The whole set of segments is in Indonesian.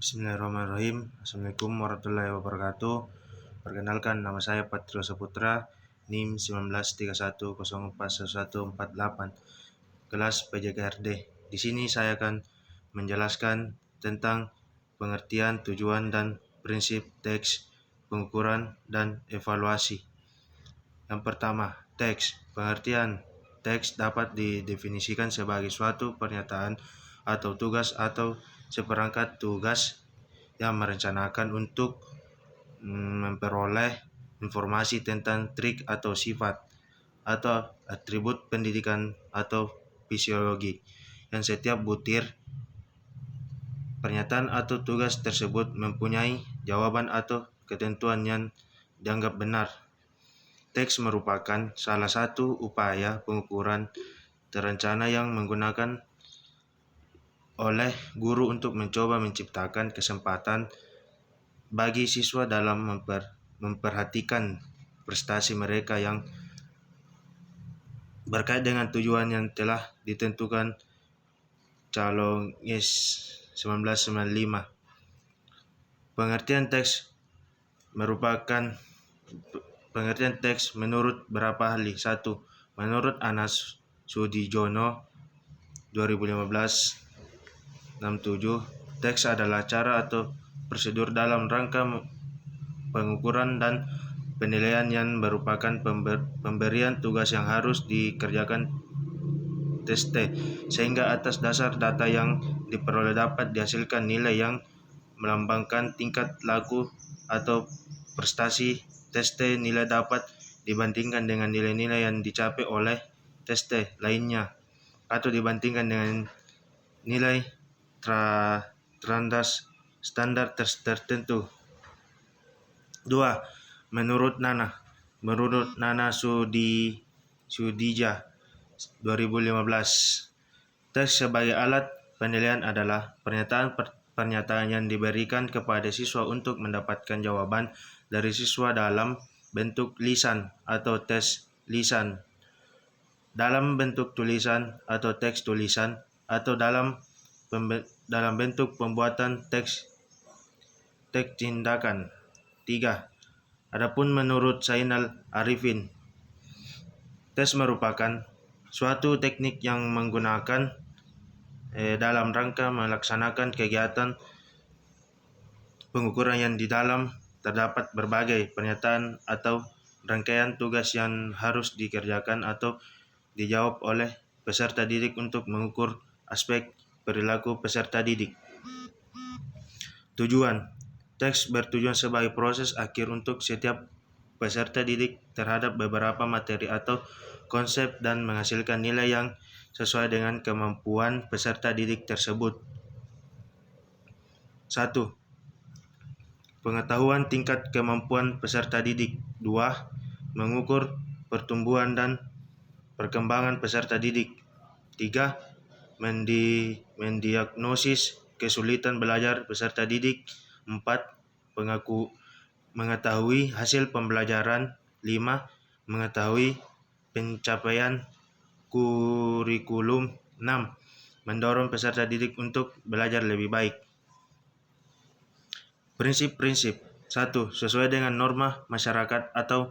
Bismillahirrahmanirrahim. Assalamualaikum warahmatullahi wabarakatuh. Perkenalkan, nama saya Patrio Saputra, NIM 1931041148, kelas PJKRD. Di sini saya akan menjelaskan tentang pengertian, tujuan, dan prinsip teks, pengukuran, dan evaluasi. Yang pertama, teks. Pengertian teks dapat didefinisikan sebagai suatu pernyataan atau tugas atau seperangkat tugas yang merencanakan untuk memperoleh informasi tentang trik atau sifat atau atribut pendidikan atau fisiologi, yang setiap butir pernyataan atau tugas tersebut mempunyai jawaban atau ketentuan yang dianggap benar. Teks merupakan salah satu upaya pengukuran terencana yang menggunakan oleh guru untuk mencoba menciptakan kesempatan bagi siswa dalam memperhatikan prestasi mereka yang berkait dengan tujuan yang telah ditentukan Calonges 1995. Pengertian teks menurut beberapa ahli. 1. Menurut Anas Sudijono 2015-67, teks adalah cara atau prosedur dalam rangka pengukuran dan penilaian yang merupakan pemberian tugas yang harus dikerjakan teste, sehingga atas dasar data yang diperoleh dapat dihasilkan nilai yang melambangkan tingkat laku atau prestasi teste. Nilai dapat dibandingkan dengan nilai-nilai yang dicapai oleh teste lainnya atau dibandingkan dengan nilai standar tertentu. 2. Menurut Nana Sudija 2015, teks sebagai alat penilaian adalah pernyataan yang diberikan kepada siswa untuk mendapatkan jawaban dari siswa dalam bentuk lisan atau tes lisan, dalam bentuk tulisan atau teks tulisan, atau dalam bentuk pembuatan teks tindakan. 3. Adapun menurut Zainal Arifin, tes merupakan suatu teknik yang menggunakan dalam rangka melaksanakan kegiatan pengukuran yang di dalam terdapat berbagai pernyataan atau rangkaian tugas yang harus dikerjakan atau dijawab oleh peserta didik untuk mengukur aspek perilaku peserta didik. Tujuan teks bertujuan sebagai proses akhir untuk setiap peserta didik terhadap beberapa materi atau konsep dan menghasilkan nilai yang sesuai dengan kemampuan peserta didik tersebut. 1. Pengetahuan tingkat kemampuan peserta didik. 2. Mengukur pertumbuhan dan perkembangan peserta didik. 3. Mendiagnosis kesulitan belajar peserta didik. 4. Mengetahui hasil pembelajaran. 5. Mengetahui pencapaian kurikulum. 6. Mendorong peserta didik untuk belajar lebih baik. Prinsip-prinsip. 1. Sesuai dengan norma masyarakat atau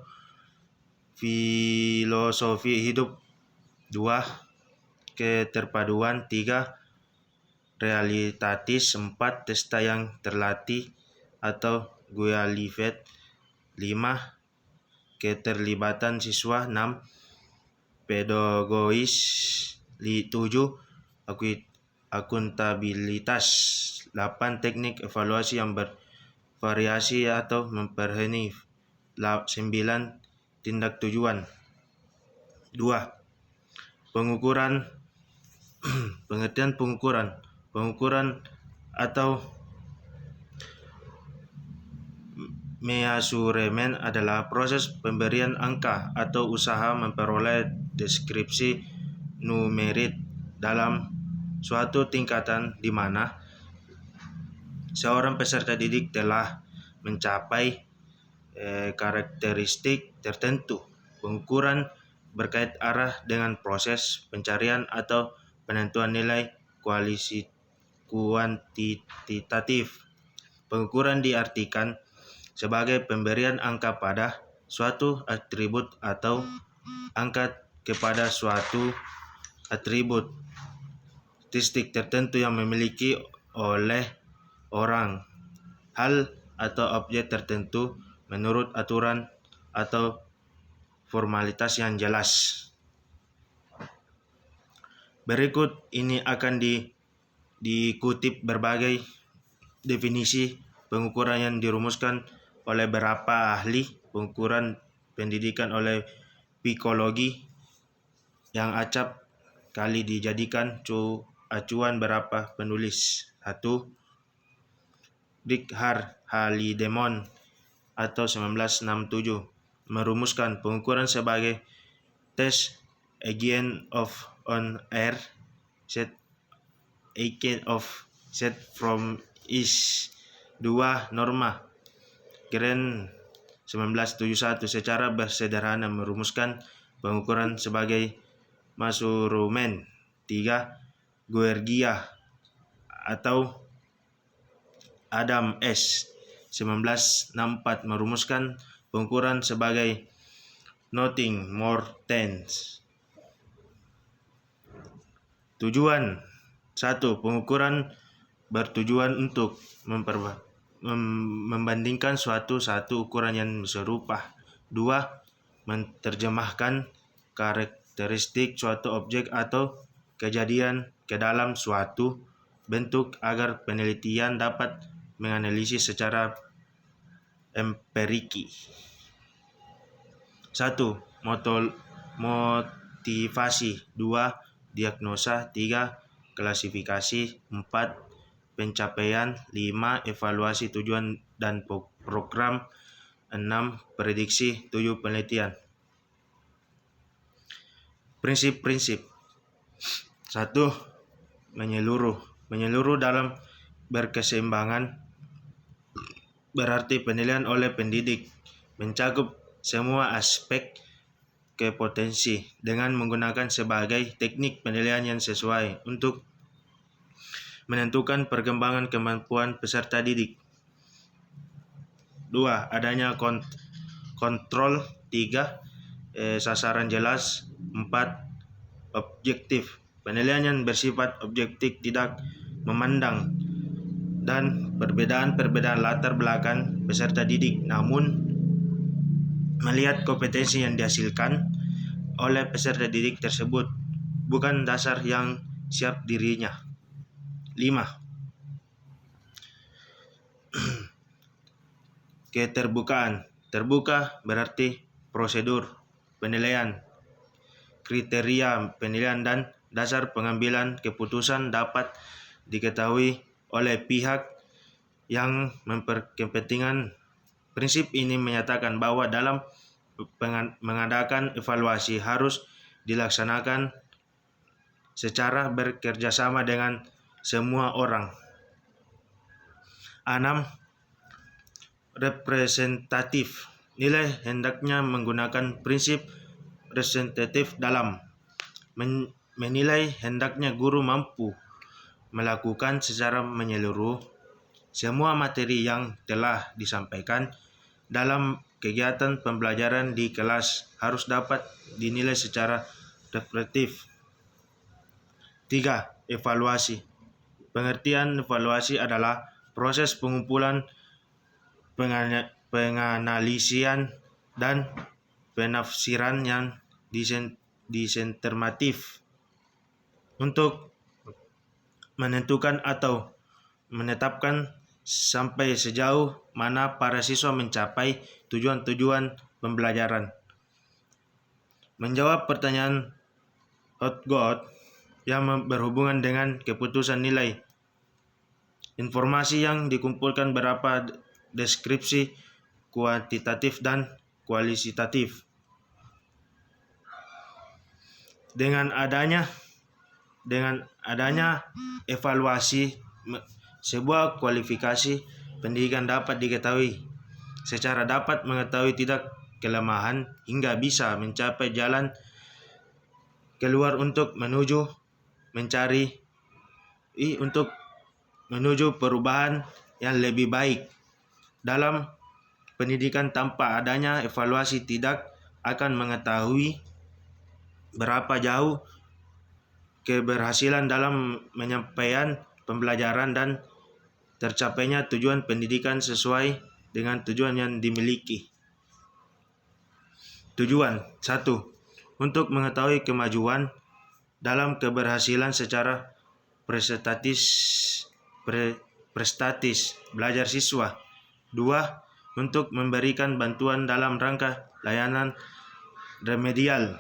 filosofi hidup. 2. Keterpaduan. 3. Realitatis. 4. Testa yang terlatih atau Gualivet. 5. Keterlibatan siswa. 6. Pedagogis. 7. Akuntabilitas. 8. Teknik evaluasi yang bervariasi atau memperheni. 9. Tindak tujuan. 2. Pengukuran. Pengertian pengukuran atau measurement adalah proses pemberian angka atau usaha memperoleh deskripsi numerik dalam suatu tingkatan di mana seorang peserta didik telah mencapai karakteristik tertentu. Pengukuran berkait arah dengan proses pencarian atau penentuan nilai kuantitatif Pengukuran diartikan sebagai pemberian angka pada suatu atribut atau angka kepada suatu atribut statistik tertentu yang memiliki oleh orang, hal atau objek tertentu menurut aturan atau formalitas yang jelas. Berikut ini akan dikutip berbagai definisi pengukuran yang dirumuskan oleh beberapa ahli pengukuran pendidikan oleh psikologi yang acap kali dijadikan acuan beberapa penulis. 1. Richard Haldimond atau 1967 merumuskan pengukuran sebagai test agent on air set from is. 2. Norma Green 1971 secara bersederhana merumuskan pengukuran sebagai measurement. 3. Guergia atau Adam S. 1964 merumuskan pengukuran sebagai nothing more than. Tujuan 1. Pengukuran bertujuan untuk membandingkan satu ukuran yang serupa. 2. Menerjemahkan karakteristik suatu objek atau kejadian ke dalam suatu bentuk agar penelitian dapat menganalisis secara empiriki. 1. Motivasi. 2. Diagnosa. 3. Klasifikasi. 4. Pencapaian. 5. Evaluasi tujuan dan program. 6. Prediksi. 7. Penelitian. Prinsip-prinsip. 1. Menyeluruh dalam berkeseimbangan berarti penilaian oleh pendidik mencakup semua aspek kompetensi dengan menggunakan sebagai teknik penilaian yang sesuai untuk menentukan perkembangan kemampuan peserta didik. 2. Adanya kontrol. 3. Sasaran jelas. 4. Objektif. Penilaian yang bersifat objektif tidak memandang dan perbedaan latar belakang peserta didik, namun melihat kompetensi yang dihasilkan oleh peserta didik tersebut, bukan dasar yang siap dirinya. 5. Keterbukaan. Terbuka berarti prosedur penilaian, kriteria penilaian dan dasar pengambilan keputusan dapat diketahui oleh pihak yang berkepentingan. Prinsip ini menyatakan bahwa dalam mengadakan evaluasi harus dilaksanakan secara bekerjasama dengan semua orang. 6. Representatif. Nilai hendaknya menggunakan prinsip representatif dalam menilai. Hendaknya guru mampu melakukan secara menyeluruh semua materi yang telah disampaikan dalam kegiatan pembelajaran di kelas harus dapat dinilai secara reflektif. 3. Evaluasi. Pengertian evaluasi adalah proses pengumpulan, penganalisian, dan penafsiran yang disentematif untuk menentukan atau menetapkan sampai sejauh mana para siswa mencapai tujuan-tujuan pembelajaran. Menjawab pertanyaan Hotgood yang berhubungan dengan keputusan nilai. Informasi yang dikumpulkan berupa deskripsi kuantitatif dan kualitatif. Dengan adanya evaluasi, sebuah kualifikasi pendidikan dapat diketahui secara dapat mengetahui tidak kelemahan hingga bisa mencapai jalan keluar untuk menuju perubahan yang lebih baik. Dalam pendidikan tanpa adanya evaluasi tidak akan mengetahui berapa jauh keberhasilan dalam menyampaikan pembelajaran dan tercapainya tujuan pendidikan sesuai dengan tujuan yang dimiliki. Tujuan 1. Untuk mengetahui kemajuan dalam keberhasilan secara prestatis belajar siswa. 2. Untuk memberikan bantuan dalam rangka layanan remedial.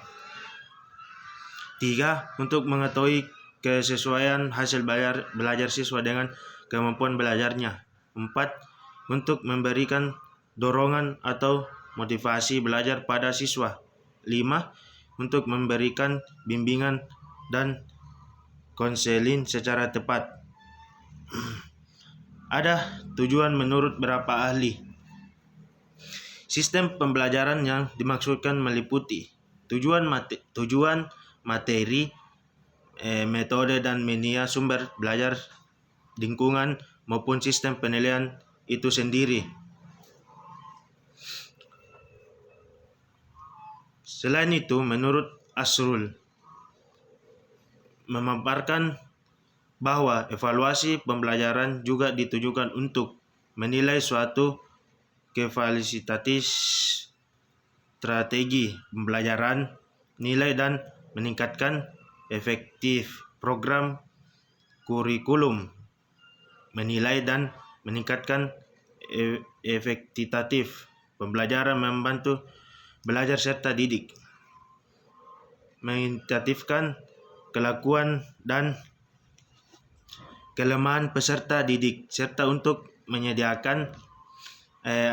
3. Untuk mengetahui kesesuaian hasil belajar siswa dengan kemampuan belajarnya. 4. Untuk memberikan dorongan atau motivasi belajar pada siswa. 5. Untuk memberikan bimbingan dan konseling secara tepat. Ada tujuan menurut beberapa ahli. Sistem pembelajaran yang dimaksudkan meliputi tujuan materi, metode dan media sumber belajar, lingkungan maupun sistem penilaian itu sendiri. Selain itu, menurut Asrul, memaparkan bahwa evaluasi pembelajaran juga ditujukan untuk menilai suatu kualitatif strategi pembelajaran, nilai dan meningkatkan efektif program kurikulum, menilai dan meningkatkan efektivitas pembelajaran, membantu belajar serta didik, mengidentifikasikan kelakuan dan kelemahan peserta didik, serta untuk menyediakan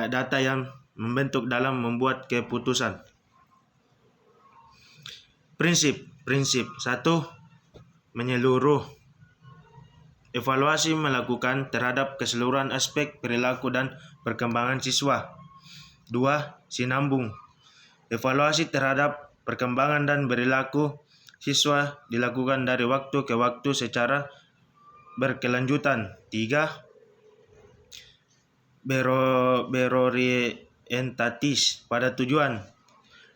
data yang membentuk dalam membuat keputusan. Prinsip 1. Menyeluruh. Evaluasi melakukan terhadap keseluruhan aspek perilaku dan perkembangan siswa. 2. Sinambung. Evaluasi terhadap perkembangan dan perilaku siswa dilakukan dari waktu ke waktu secara berkelanjutan. 3. Berorientatis pada tujuan.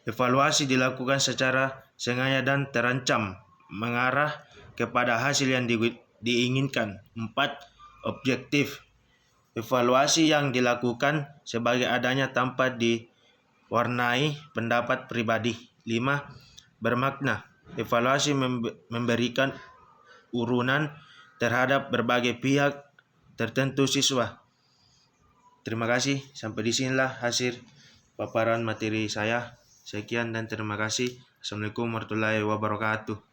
Evaluasi dilakukan secara sengaja dan terancam mengarah kepada hasil yang diinginkan. 4. Objektif. Evaluasi yang dilakukan sebagai adanya tanpa diwarnai pendapat pribadi. 5. Bermakna. Evaluasi memberikan urunan terhadap berbagai pihak tertentu siswa. Terima kasih. Sampai di sinilah hasil paparan materi saya. Sekian dan terima kasih. Assalamualaikum warahmatullahi wabarakatuh.